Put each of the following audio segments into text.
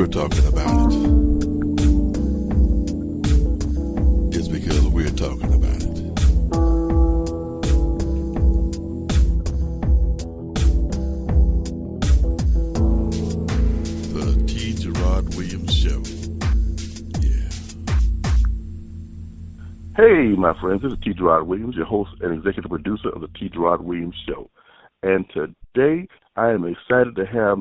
you're talking about it, it's because we're talking about it. The T. Gerard Williams Show. Yeah. Hey, my friends, this is T. Gerard Williams, your host and executive producer of the T. Gerard Williams Show. And today I am excited to have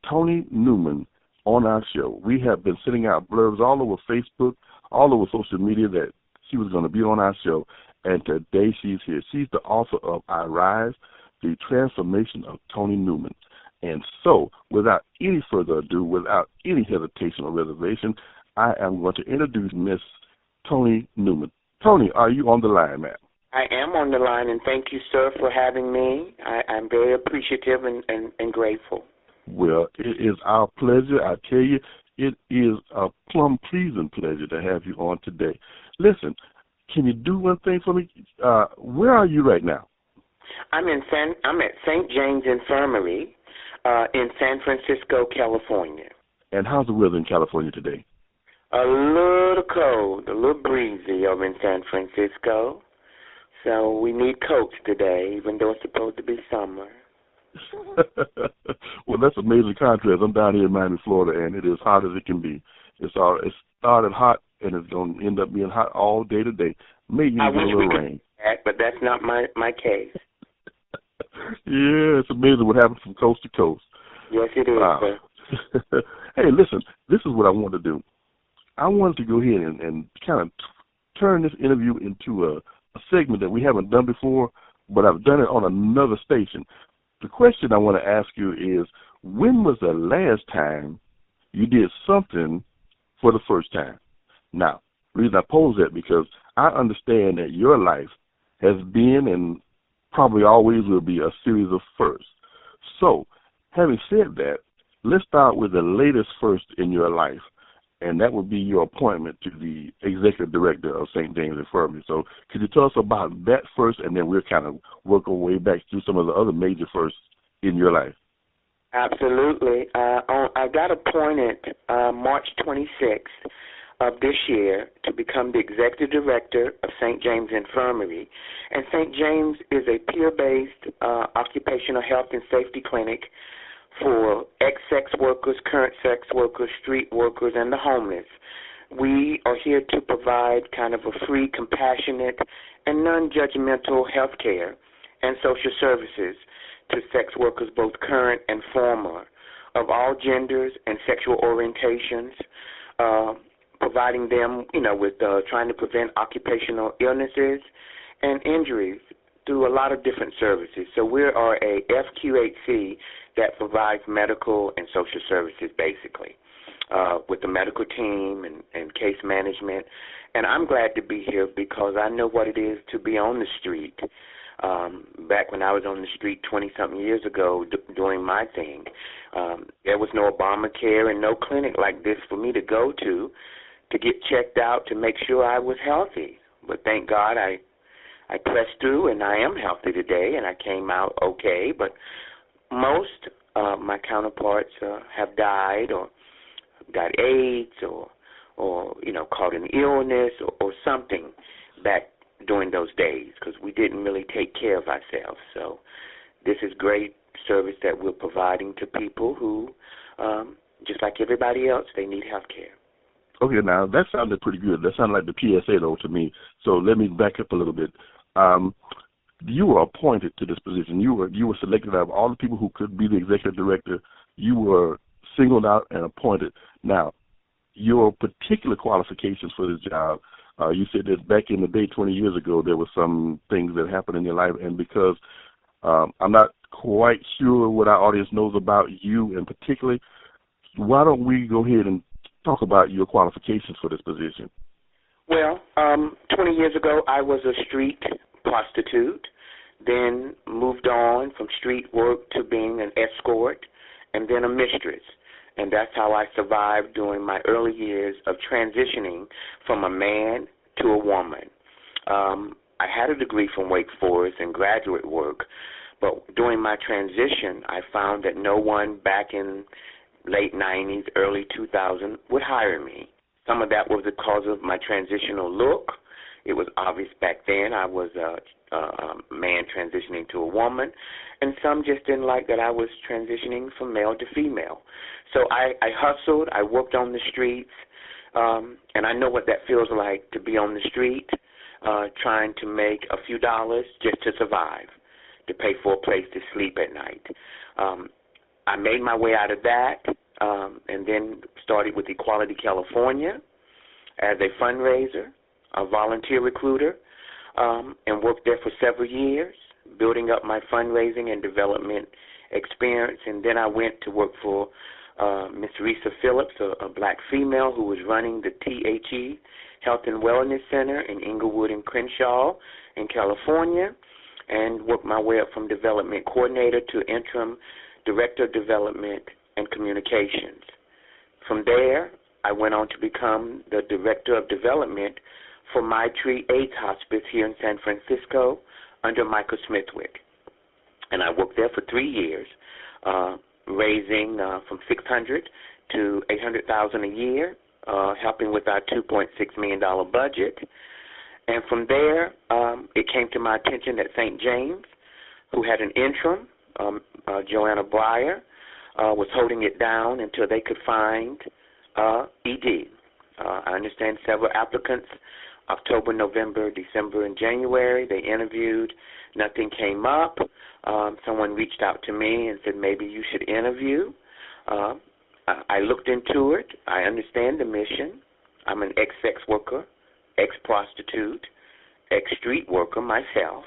Toni Newman on our show. We have been sending out blurbs all over Facebook, all over social media that she was going to be on our show, and today she's here. She's the author of I Rise, The Transformation of Toni Newman. And so, without any further ado, without any hesitation or reservation, I am going to introduce Miss Toni Newman. Toni, are you on the line, ma'am? I am on the line, and thank you, sir, for having me. I'm very appreciative and grateful. Well, it is our pleasure. I tell you, it is a plum-pleasing pleasure to have you on today. Listen, can you do one thing for me? Where are you right now? I'm at St. James Infirmary in San Francisco, California. And how's the weather in California today? A little cold, a little breezy over in San Francisco. So we need coats today, even though it's supposed to be summer. Well, that's a major contrast. I'm down here in Miami, Florida, and it is hot as it can be. It started hot, and it's going to end up being hot all day today. Maybe even a little rain. But that's not my case. Yeah, it's amazing what happens from coast to coast. Yes, it is, sir. Hey, listen, this is what I want to do. I wanted to go ahead and kind of turn this interview into a segment that we haven't done before, but I've done it on another station. The question I want to ask you is, when was the last time you did something for the first time? Now, the reason I pose that because I understand that your life has been and probably always will be a series of firsts. So, having said that, let's start with the latest first in your life, and that would be your appointment to the executive director of St. James Infirmary. So could you tell us about that first, and then we'll kind of work our way back through some of the other major firsts in your life? Absolutely. I got appointed March 26th of this year to become the executive director of St. James Infirmary. And St. James is a peer-based occupational health and safety clinic for ex-sex workers, current sex workers, street workers, and the homeless. We are here to provide kind of a free, compassionate, and non-judgmental health care and social services to sex workers, both current and former, of all genders and sexual orientations, providing them, with trying to prevent occupational illnesses and injuries through a lot of different services. So we are a FQHC that provides medical and social services, basically, with the medical team and case management. And I'm glad to be here because I know what it is to be on the street. Back when I was on the street 20-something years ago doing my thing, there was no Obamacare and no clinic like this for me to go to get checked out to make sure I was healthy. But thank God I pressed through, and I am healthy today, and I came out okay. But most my counterparts have died or got AIDS or caught an illness or something back during those days because we didn't really take care of ourselves. So this is great service that we're providing to people who, just like everybody else, they need health care. Okay, now that sounded pretty good. That sounded like the PSA, though, to me. So let me back up a little bit. You were appointed to this position. You were selected out of all the people who could be the executive director. You were singled out and appointed. Now, your particular qualifications for this job, you said that back in the day, 20 years ago, there were some things that happened in your life, and because I'm not quite sure what our audience knows about you in particular, why don't we go ahead and talk about your qualifications for this position? Well, 20 years ago, I was a street prostitute, then moved on from street work to being an escort, and then a mistress. And that's how I survived during my early years of transitioning from a man to a woman. I had a degree from Wake Forest in graduate work, but during my transition, I found that no one back in late 90s, early 2000s would hire me. Some of that was because of my transitional look. It was obvious back then I was a man transitioning to a woman, and some just didn't like that I was transitioning from male to female. So I hustled, I worked on the streets, and I know what that feels like to be on the street, trying to make a few dollars just to survive, to pay for a place to sleep at night. I made my way out of that, and then started with Equality California as a fundraiser, a volunteer recruiter, and worked there for several years, building up my fundraising and development experience. And then I went to work for Miss Risa Phillips, a black female who was running the THE, Health and Wellness Center in Inglewood and Crenshaw in California, and worked my way up from development coordinator to interim director of development and communications. From there, I went on to become the director of development for Maitri AIDS Hospice here in San Francisco under Michael Smithwick. And I worked there for 3 years, raising from $600,000 to $800,000 a year, helping with our $2.6 million budget. And from there, it came to my attention that St. James, who had an interim, Joanna Breyer, was holding it down until they could find ED. I understand several applicants, October, November, December, and January. They interviewed. Nothing came up. Someone reached out to me and said, maybe you should interview. I looked into it. I understand the mission. I'm an ex-sex worker, ex-prostitute, ex-street worker myself.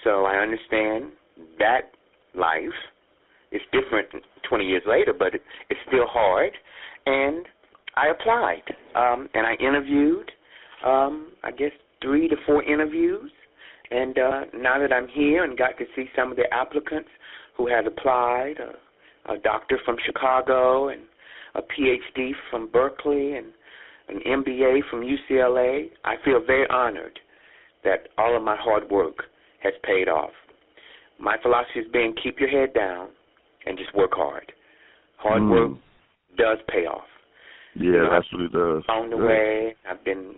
So I understand that life is different 20 years later, but it's still hard. And I applied, and I interviewed, I guess 3 to 4 interviews. And now that I'm here and got to see some of the applicants who had applied, a doctor from Chicago and a PhD from Berkeley and an MBA from UCLA, I feel very honored that all of my hard work has paid off. My philosophy has been keep your head down and just work hard. Hard work does pay off. Yeah, it absolutely does. Along the way, I've been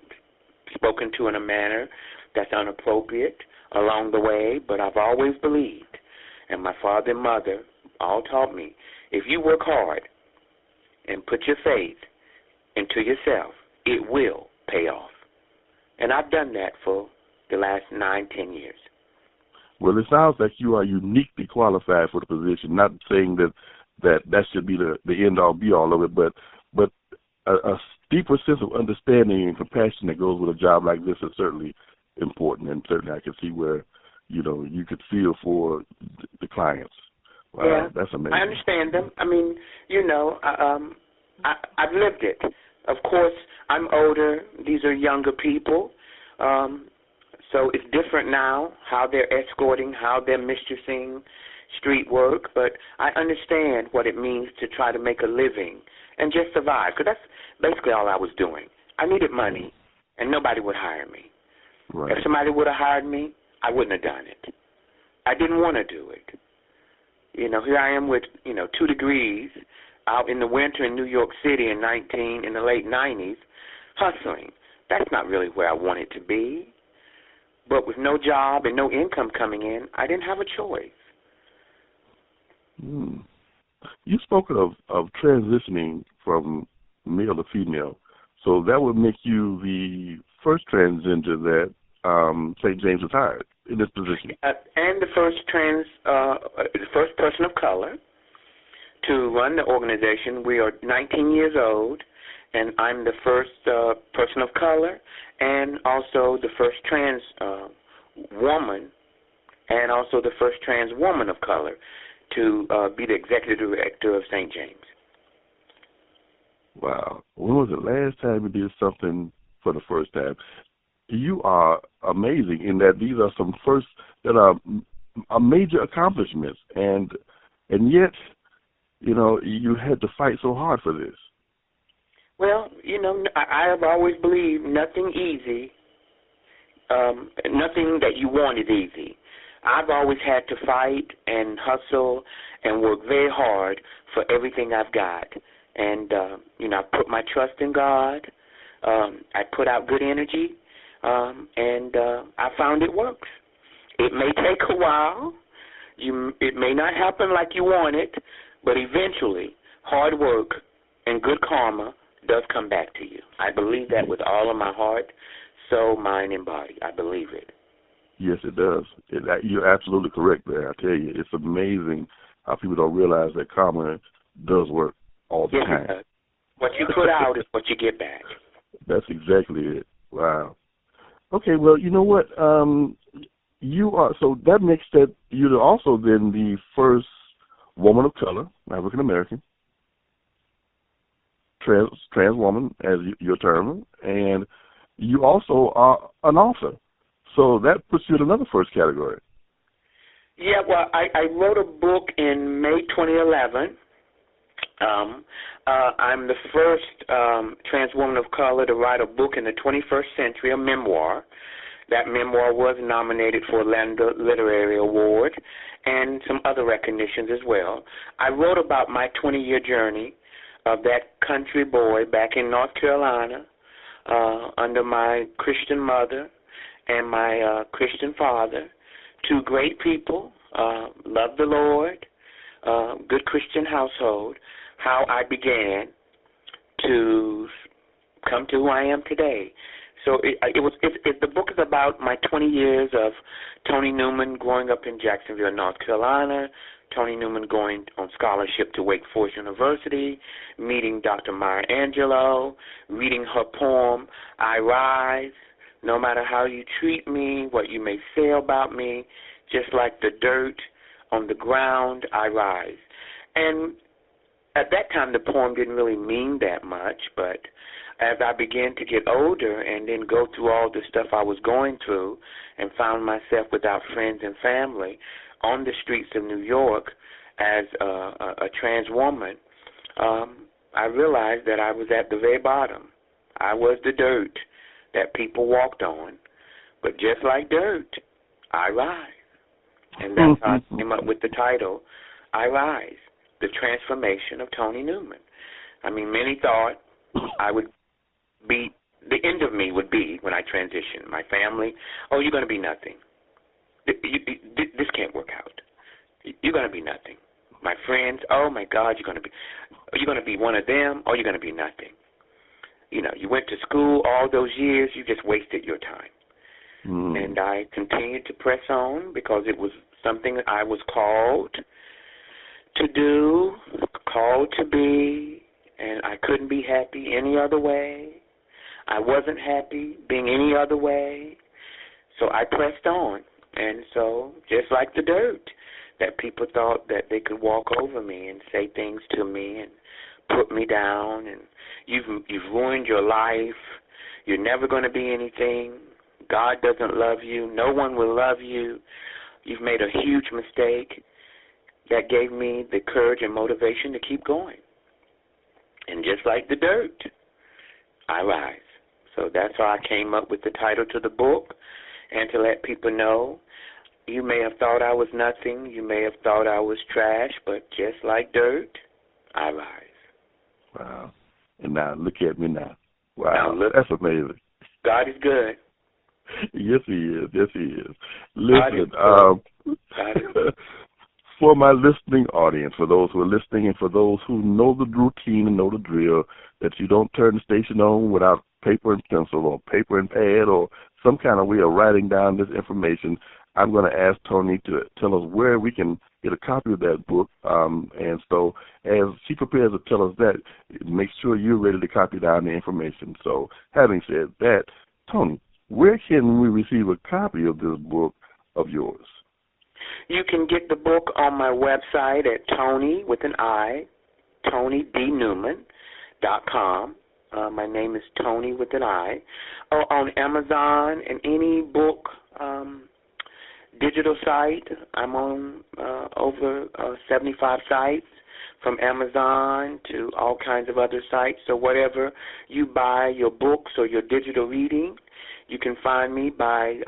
spoken to in a manner that's inappropriate along the way, but I've always believed, and my father and mother all taught me, if you work hard and put your faith into yourself, it will pay off. And I've done that for the last 9-10 years. Well, it sounds like you are uniquely qualified for the position. Not saying that should be the end-all, be-all of it, but a deeper sense of understanding and compassion that goes with a job like this is certainly important, and certainly I can see where, you could feel for the clients. Wow, yeah, that's amazing. I understand them. I mean, I've lived it. Of course, I'm older. These are younger people. So it's different now, how they're escorting, how they're mistressing street work. But I understand what it means to try to make a living and just survive, because that's basically all I was doing. I needed money, and nobody would hire me. Right. If somebody would have hired me, I wouldn't have done it. I didn't want to do it. Here I am with, 2 degrees out in the winter in New York City in the late 90s, hustling. That's not really where I wanted to be. But with no job and no income coming in, I didn't have a choice. You've spoken of transitioning from male to female, so that would make you the first transgender that St. James has hired in this position. And the first person of color to run the organization. We are 19 years old, and I'm the first person of color and also the first trans woman and also the first trans woman of color to be the executive director of St. James. Wow. When was the last time you did something for the first time? You are amazing in that these are some first that are major accomplishments, and yet, you had to fight so hard for this. Well, I have always believed nothing easy, nothing that you want is easy. I've always had to fight and hustle and work very hard for everything I've got. And, I put my trust in God. I put out good energy, and I found it works. It may take a while. It may not happen like you want it, but eventually hard work and good karma does come back to you. I believe that with all of my heart, soul, mind, and body. I believe it. Yes, it does. You're absolutely correct there. I tell you, it's amazing how people don't realize that karma does work all the time. It does. What you put out is what you get back. That's exactly it. Wow. Okay, well, you know what? You are, so that makes that you're also then the first woman of color, African American, trans woman, as your term, and you also are an author. So that puts you in another first category. Yeah, well, I wrote a book in May 2011. I'm the first trans woman of color to write a book in the 21st century, a memoir. That memoir was nominated for a Literary Award and some other recognitions as well. I wrote about my 20-year journey of that country boy back in North Carolina under my Christian mother and my Christian father, two great people, loved the Lord, good Christian household, how I began to come to who I am today. So the book is about my 20 years of Toni Newman growing up in Jacksonville, North Carolina, Toni Newman going on scholarship to Wake Forest University, meeting Dr. Maya Angelou, reading her poem, I Rise, no matter how you treat me, what you may say about me, just like the dirt on the ground, I rise. And at that time, the poem didn't really mean that much, but as I began to get older and then go through all the stuff I was going through and found myself without friends and family on the streets of New York as a trans woman, I realized that I was at the very bottom. I was the dirt that people walked on, but just like dirt, I rise. And that's how I came up with the title, I Rise, The Transformation of Toni Newman. I mean, many thought I would be, the end of me would be when I transitioned. My family, oh, you're going to be nothing. This can't work out. You're going to be nothing. My friends, oh, my God, you're going to be one of them, or you're going to be nothing. You know, you went to school all those years, you just wasted your time. And I continued to press on because it was something I was called to do, called to be, and I couldn't be happy any other way. I wasn't happy being any other way, so I pressed on. And so, just like the dirt, that people thought that they could walk over me and say things to me and put me down, and you've ruined your life, you're never going to be anything, God doesn't love you, no one will love you, you've made a huge mistake. That gave me the courage and motivation to keep going. And just like the dirt, I rise. So that's how I came up with the title to the book, and to let people know, you may have thought I was nothing, you may have thought I was trash, but just like dirt, I rise. Wow. And now look at me now. Wow, that's amazing. God is good. Yes, he is. Yes, he is. Listen, for my listening audience, for those who are listening and for those who know the routine and know the drill, that you don't turn the station on without paper and pencil or paper and pad or some kind of way of writing down this information, I'm going to ask Toni to tell us where we can get a copy of that book. And so as she prepares to tell us that, make sure you're ready to copy down the information. So having said that, Toni, where can we receive a copy of this book of yours? You can get the book on my website at Toni, with an I, ToniDNewman.com. My name is Toni with an I. On Amazon and any book digital site. I'm on over 75 sites, from Amazon to all kinds of other sites. So whatever you buy, your books or your digital reading, you can find me by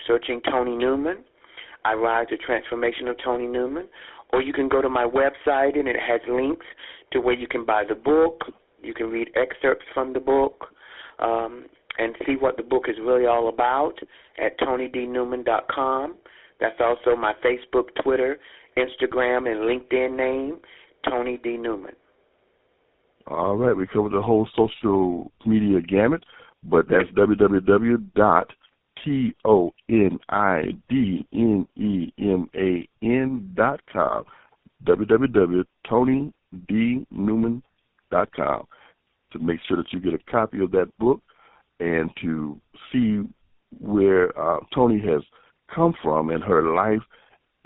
searching Toni Newman. I Rise, The Transformation of Toni Newman, or you can go to my website, and it has links to where you can buy the book. You can read excerpts from the book and see what the book is really all about at ToniDNewman.com. That's also my Facebook, Twitter, Instagram, and LinkedIn name, Toni D. Newman. All right, we covered the whole social media gamut, but that's www.ToniDNeman.com, www.ToniDNewman.com, to make sure that you get a copy of that book and to see where Toni has come from and her life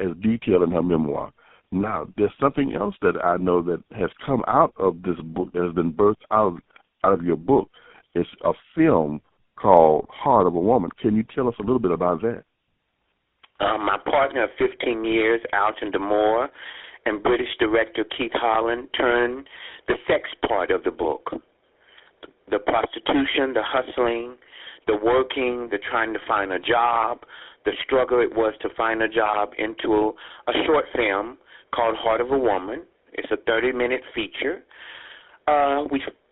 as detailed in her memoir. Now, there's something else that I know that has come out of this book, that has been birthed out of your book. It's a film called Heart of a Woman. Can you tell us a little bit about that? My partner of 15 years, Alton D'Amour, and British director Keith Holland turned the sex part of the book, the prostitution, the hustling, the working, the trying to find a job, the struggle it was to find a job, into a short film called Heart of a Woman. It's a 30-minute feature.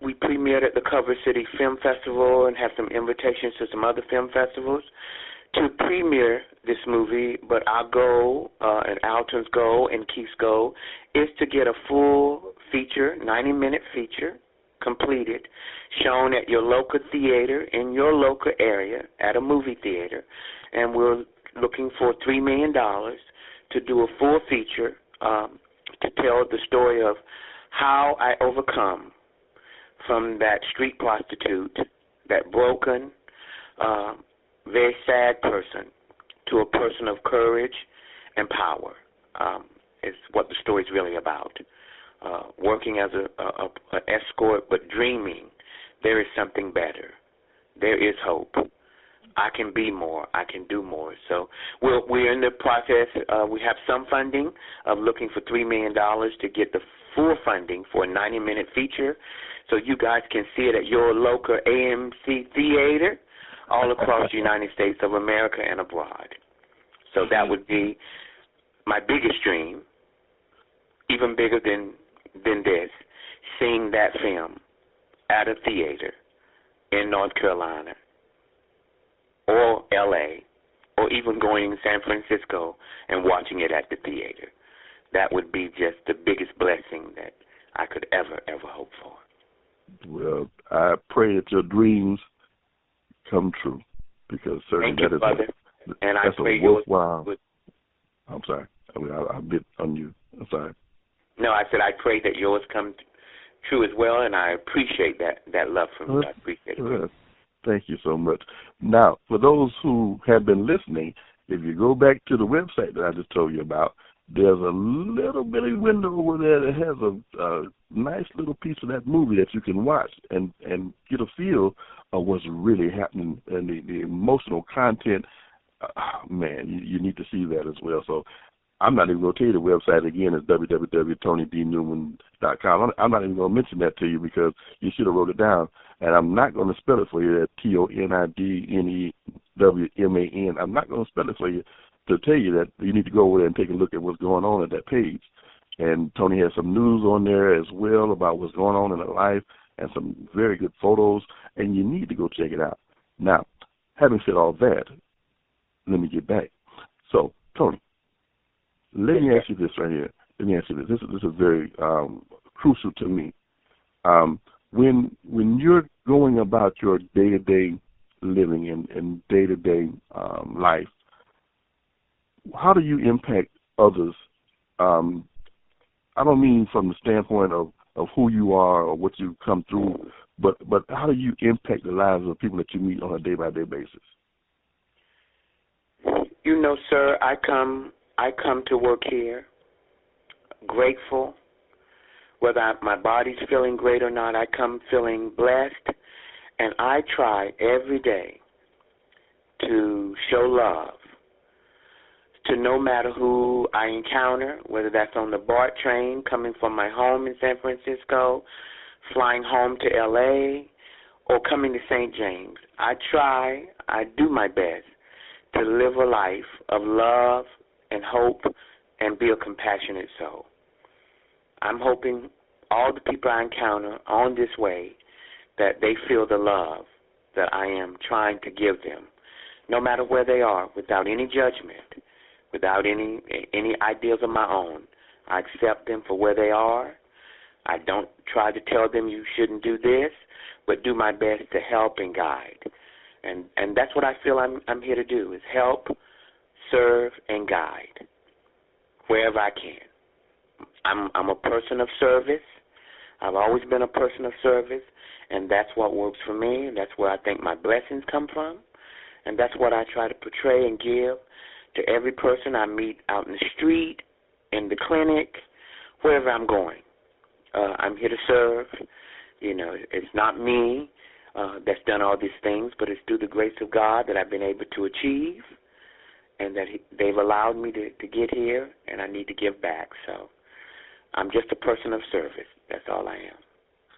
We premiered at the Culver City Film Festival and have some invitations to some other film festivals to premiere this movie, but our goal, and Alton's goal and Keith's goal, is to get a full feature, 90-minute feature, completed, shown at your local theater in your local area, at a movie theater, and we're looking for $3 million to do a full feature to tell the story of how I overcome from that street prostitute, that broken, very sad person, to a person of courage and power. Is what the story is really about. Working as an escort, but dreaming there is something better. There is hope. I can be more. I can do more. So we're in the process. We have some funding of looking for $3 million to get the full funding for a 90-minute feature, so you guys can see it at your local AMC theater all across the United States of America and abroad. So that would be my biggest dream, even bigger than this, seeing that film at a theater in North Carolina or L.A., or even going to San Francisco and watching it at the theater. That would be just the biggest blessing that I could ever hope for. Well, I pray that your dreams come true, because certainly Thank you, brother. And I pray yours would. I'm sorry. I bit on you. I'm sorry. No, I said I pray that yours come true as well, and I appreciate that love from you. I appreciate it. Thank you so much. Now, for those who have been listening, if you go back to the website that I just told you about, there's a little bitty window over there that has a nice little piece of that movie that you can watch and get a feel of what's really happening, and the emotional content. Man, you need to see that as well. So I'm not even going to tell you the website again. It's www.ToniDNewman.com. I'm not even going to mention that to you because you should have wrote it down. And I'm not going to spell it for you at ToniDNewman. I'm not going to spell it for you to tell you that you need to go over there and take a look at what's going on at that page. And Toni has some news on there as well about what's going on in her life and some very good photos, and you need to go check it out. Now, having said all that, let me get back. So, Toni, let me ask you this right here. Let me ask you this. This is very crucial to me. When you're going about your day-to-day living and day-to-day life, how do you impact others? I don't mean from the standpoint of who you are or what you come through, but how do you impact the lives of people that you meet on a day-by-day basis? You know, sir, I come to work here grateful. Whether my body's feeling great or not, I come feeling blessed, and I try every day to show love to no matter who I encounter, whether that's on the BART train coming from my home in San Francisco, flying home to L.A., or coming to St. James. I do my best to live a life of love and hope and be a compassionate soul. I'm hoping all the people I encounter on this way, that they feel the love that I am trying to give them, no matter where they are, without any judgment, without any ideas of my own. I accept them for where they are. I don't try to tell them you shouldn't do this, but do my best to help and guide. And that's what I feel I'm here to do, is help, serve, and guide wherever I can. I'm a person of service. I've always been a person of service, and that's what works for me, and that's where I think my blessings come from, and that's what I try to portray and give to every person I meet out in the street, in the clinic, wherever I'm going. I'm here to serve. You know, it's not me that's done all these things, but it's through the grace of God that I've been able to achieve, and that they've allowed me to get here, and I need to give back. So I'm just a person of service. That's all I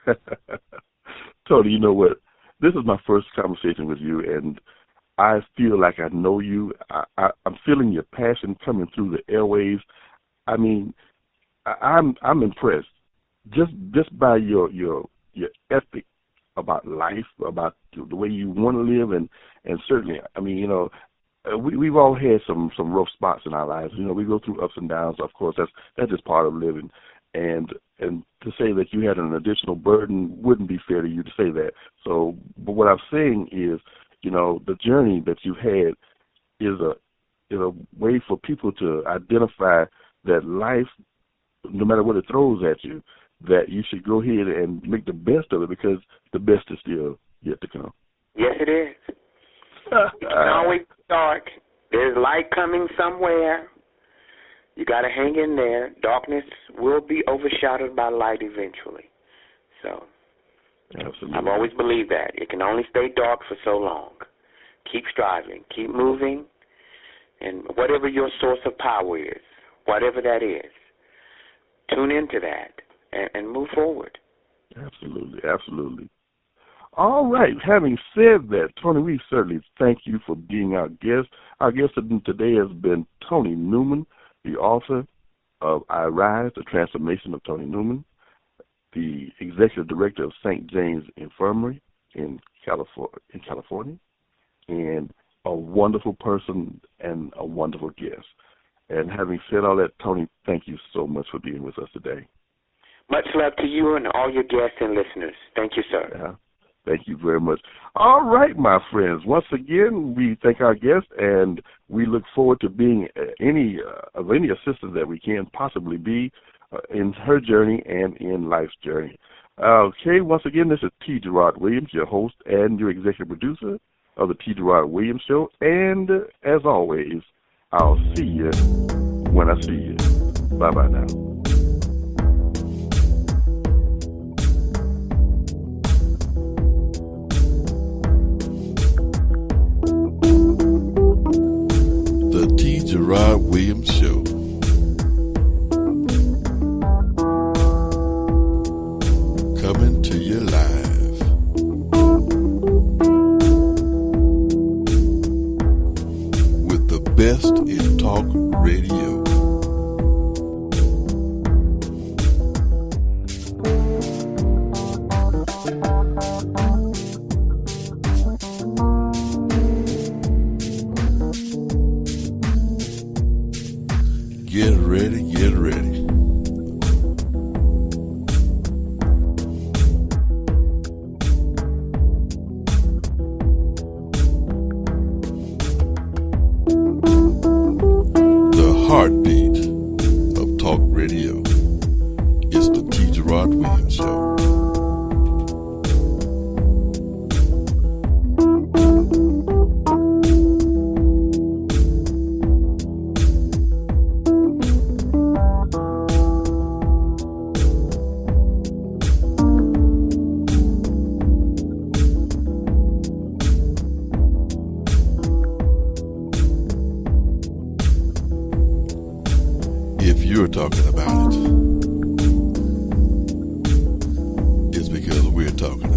am. Toni, you know what? This is my first conversation with you, and I feel like I know you. I'm feeling your passion coming through the airwaves. I mean, I'm impressed just by your ethic about life, about the way you want to live, and certainly, I mean, you know, we've all had some rough spots in our lives. You know, we go through ups and downs. Of course, that's just part of living. And to say that you had an additional burden wouldn't be fair to you to say that. So, but what I'm saying is, you know, the journey that you've had is a way for people to identify that life, no matter what it throws at you, that you should go ahead and make the best of it, because the best is still yet to come. Yes, it is. It can always be dark. There's light coming somewhere. You got to hang in there. Darkness will be overshadowed by light eventually. So, absolutely. I've always believed that. It can only stay dark for so long. Keep striving. Keep moving. And whatever your source of power is, whatever that is, tune into that and move forward. Absolutely, absolutely. All right. Having said that, Toni, we certainly thank you for being our guest. Our guest today has been Toni Newman, the author of I Rise, The Transformation of Toni Newman, the executive director of St. James Infirmary in California, and a wonderful person and a wonderful guest. And having said all that, Toni, thank you so much for being with us today. Much love to you and all your guests and listeners. Thank you, sir. Yeah. Thank you very much. All right, my friends. Once again, we thank our guest, and we look forward to being any assistance that we can possibly be in her journey and in life's journey. Okay, once again, this is T. Gerard Williams, your host and your executive producer of the T. Gerard Williams Show. And as always, I'll see you when I see you. Bye-bye now. Gerard Williams Show. Coming to you live. With the best in talk radio. Get ready, get ready. The heartbeat of talk radio is the T. Gerard Williams Show. If you're talking about it, it's because we're talking